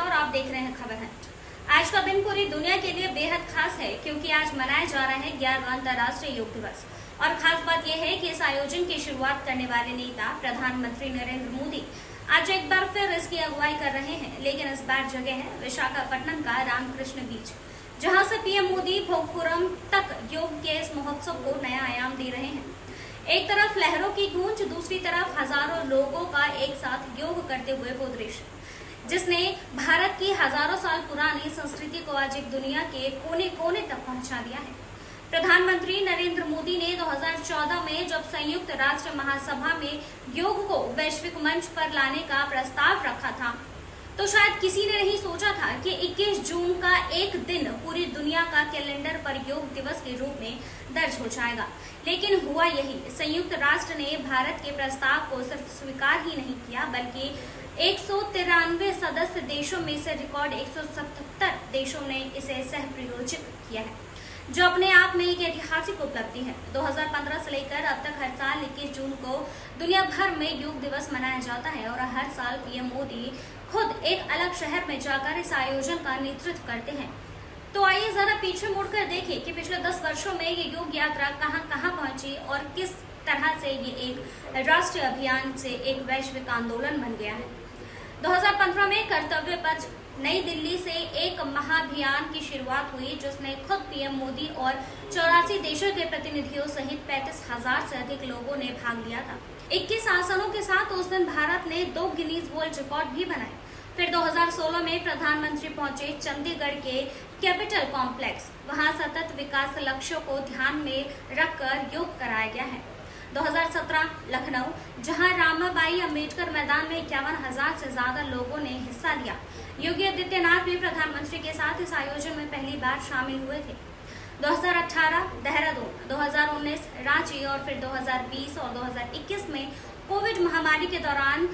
और आप देख रहे हैं खबर हंट। आज का दिन पूरी दुनिया के लिए बेहद खास है क्योंकि आज मनाया जा रहा है 11वां अंतर्राष्ट्रीय योग दिवस। और खास बात यह है कि इस आयोजन की शुरुआत करने वाले नेता प्रधानमंत्री नरेंद्र मोदी आज एक बार फिर इसकी अगुवाई कर रहे हैं, लेकिन इस बार जगह है विशाखापट्टनम का रामकृष्ण बीच, जहां से पीएम मोदी भोगपुरम तक योग के इस महोत्सव को नया आयाम दे रहे हैं। एक तरफ लहरों की गूंज, दूसरी तरफ हजारों लोगों का एक साथ योग करते हुए वो दृश्य जिसने भारत की हजारों साल पुरानी संस्कृति को आज एक दुनिया के कोने कोने तक पहुंचा दिया है। प्रधानमंत्री नरेंद्र मोदी ने 2014 में जब संयुक्त राष्ट्र महासभा में योग को वैश्विक मंच पर लाने का प्रस्ताव रखा था, तो शायद किसी ने नहीं सोचा था कि 21 जून का एक दिन पूरी दुनिया का कैलेंडर पर योग दिवस के रूप में दर्ज हो जाएगा। लेकिन हुआ यही, संयुक्त राष्ट्र ने भारत के प्रस्ताव को सिर्फ स्वीकार ही नहीं किया, बल्कि 193 सदस्य देशों में से रिकॉर्ड 177 देशों ने इसे सह प्रायोजित किया है, जो अपने आप में एक ऐतिहासिक उपलब्धि है। 2015 से लेकर अब तक हर साल 21 जून को दुनिया भर में योग दिवस मनाया जाता है और हर साल पीएम मोदी खुद एक अलग शहर में जाकर इस आयोजन का नेतृत्व करते हैं। तो आइए जरा पीछे मुड़कर देखें कि पिछले 10 वर्षों में ये योग यात्रा कहां कहां पहुंची और किस तरह से ये एक राष्ट्रीय अभियान से एक वैश्विक आंदोलन बन गया है। 2015 में कर्तव्य पथ नई दिल्ली से एक महाअभियान की शुरुआत हुई, जिसमें खुद पीएम मोदी और 84 देशों के प्रतिनिधियों सहित 35,000 से अधिक लोगों ने भाग लिया था। 21 आसनों के साथ उस दिन भारत ने 2 गिनीज वर्ल्ड रिकॉर्ड भी बनाए। फिर 2016 में प्रधानमंत्री पहुंचे चंडीगढ़ के कैपिटल कॉम्प्लेक्स। वहां सतत विकास लक्ष्यों को ध्यान में रखकर योग कराया गया है। 2017 लखनऊ, जहां रामाबाई अंबेडकर मैदान में 51,000 से ज्यादा लोगों ने हिस्सा लिया। योगी आदित्यनाथ भी प्रधानमंत्री के साथ इस आयोजन में पहली बार शामिल हुए थे। 2018 देहरादून, 2019 रांची और फिर 2020 और 2021 में कोविड महामारी के दौरान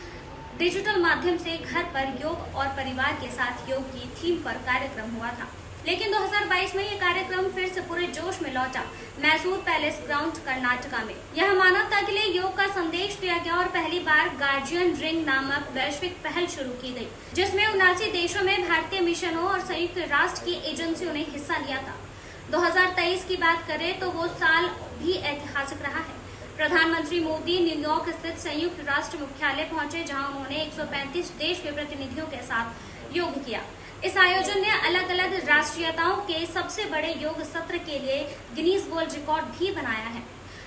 डिजिटल माध्यम से घर पर योग और परिवार के साथ योग की थीम पर कार्यक्रम हुआ था। लेकिन 2022 में ये कार्यक्रम फिर से पूरे जोश में लौटा, मैसूर पैलेस ग्राउंड कर्नाटका में। यह मानवता के लिए योग का संदेश दिया गया और पहली बार गार्जियन रिंग नामक वैश्विक पहल शुरू की गई, जिसमें 79 देशों में भारतीय मिशनों और संयुक्त राष्ट्र की एजेंसियों ने हिस्सा लिया था। 2023 की बात करें तो वो साल भी ऐतिहासिक रहा है। प्रधानमंत्री मोदी न्यूयॉर्क स्थित संयुक्त राष्ट्र मुख्यालय पहुंचे, जहां उन्होंने 135 देश के प्रतिनिधियों के साथ योग किया। इस आयोजन ने अलग अलग राष्ट्रीयताओं के सबसे बड़े योग सत्र के लिए गिनीज वर्ल्ड रिकॉर्ड भी बनाया है।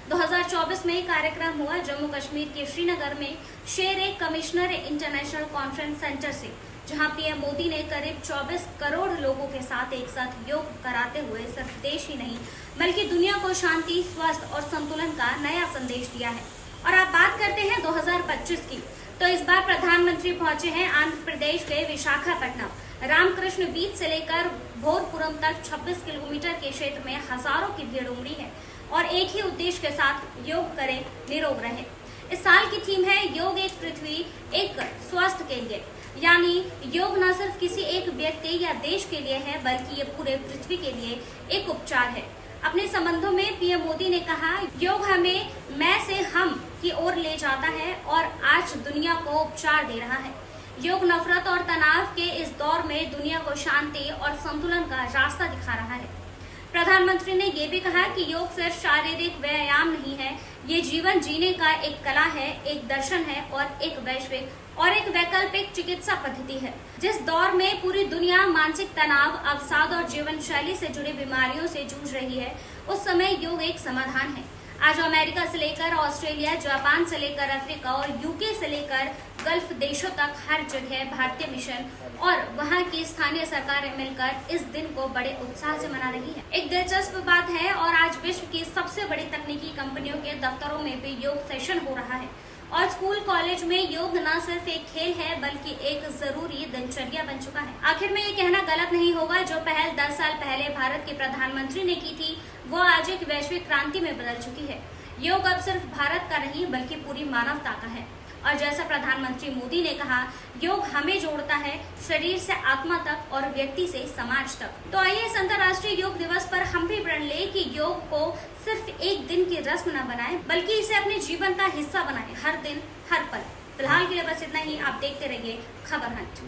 2024 में कार्यक्रम हुआ जम्मू कश्मीर के श्रीनगर में शेर-ए-कमिश्नर इंटरनेशनल कॉन्फ्रेंस सेंटर से, जहां पीएम मोदी ने करीब 24 करोड़ लोगों के साथ एक साथ योग कराते हुए सिर्फ देश ही नहीं बल्कि दुनिया को शांति, स्वास्थ्य और संतुलन का नया संदेश दिया है। और आप बात करते हैं 2025 की, तो इस बार प्रधानमंत्री पहुंचे हैं आंध्र प्रदेश के विशाखापट्टनम। रामकृष्ण बीच से लेकर भोरपुरम तक 26 किलोमीटर के क्षेत्र में हजारों की भीड़ उमड़ी है और एक ही उद्देश्य के साथ योग करें, निरोग रहें। इस साल की थीम है योग एक पृथ्वी एक स्वास्थ्य के लिए, यानी योग न सिर्फ किसी एक व्यक्ति या देश के लिए है बल्कि ये पूरे पृथ्वी के लिए एक उपचार है। अपने संबंधों में पीएम मोदी ने कहा, योग हमें मैं से हम की ओर ले जाता है और आज दुनिया को उपचार दे रहा है। योग नफरत और तनाव के इस दौर में दुनिया को शांति और संतुलन का रास्ता दिखा रहा है। प्रधानमंत्री ने ये भी कहा कि योग सिर्फ शारीरिक व्यायाम नहीं है, ये जीवन जीने का एक कला है, एक दर्शन है और एक वैश्विक और एक वैकल्पिक चिकित्सा पद्धति है। जिस दौर में पूरी दुनिया मानसिक तनाव, अवसाद और जीवन शैली से जुड़ी बीमारियों से जूझ रही है, उस समय योग एक समाधान है। आज अमेरिका से लेकर ऑस्ट्रेलिया, जापान से लेकर अफ्रीका और यूके से लेकर गल्फ देशों तक हर जगह भारतीय मिशन और वहां की स्थानीय सरकारें मिलकर इस दिन को बड़े उत्साह से मना रही है। एक दिलचस्प बात है, और आज विश्व की सबसे बड़ी तकनीकी कंपनियों के दफ्तरों में भी योग सेशन हो रहा है और स्कूल कॉलेज में योग न सिर्फ एक खेल है बल्कि एक जरूरी दिनचर्या बन चुका है। आखिर में ये कहना गलत नहीं होगा, जो पहल 10 साल पहले भारत के प्रधानमंत्री ने की थी वो आज एक वैश्विक क्रांति में बदल चुकी है। योग अब सिर्फ भारत का नहीं बल्कि पूरी मानवता का है। और जैसा प्रधानमंत्री मोदी ने कहा, योग हमें जोड़ता है शरीर से आत्मा तक और व्यक्ति से समाज तक। तो आइए इस अंतर्राष्ट्रीय योग दिवस पर हम भी प्रण ले कि योग को सिर्फ एक दिन की रस्म न बनाएं, बल्कि इसे अपने जीवन का हिस्सा बनाएं, हर दिन हर पल। फिलहाल के लिए बस इतना ही। आप देखते रहिए खबर हंट।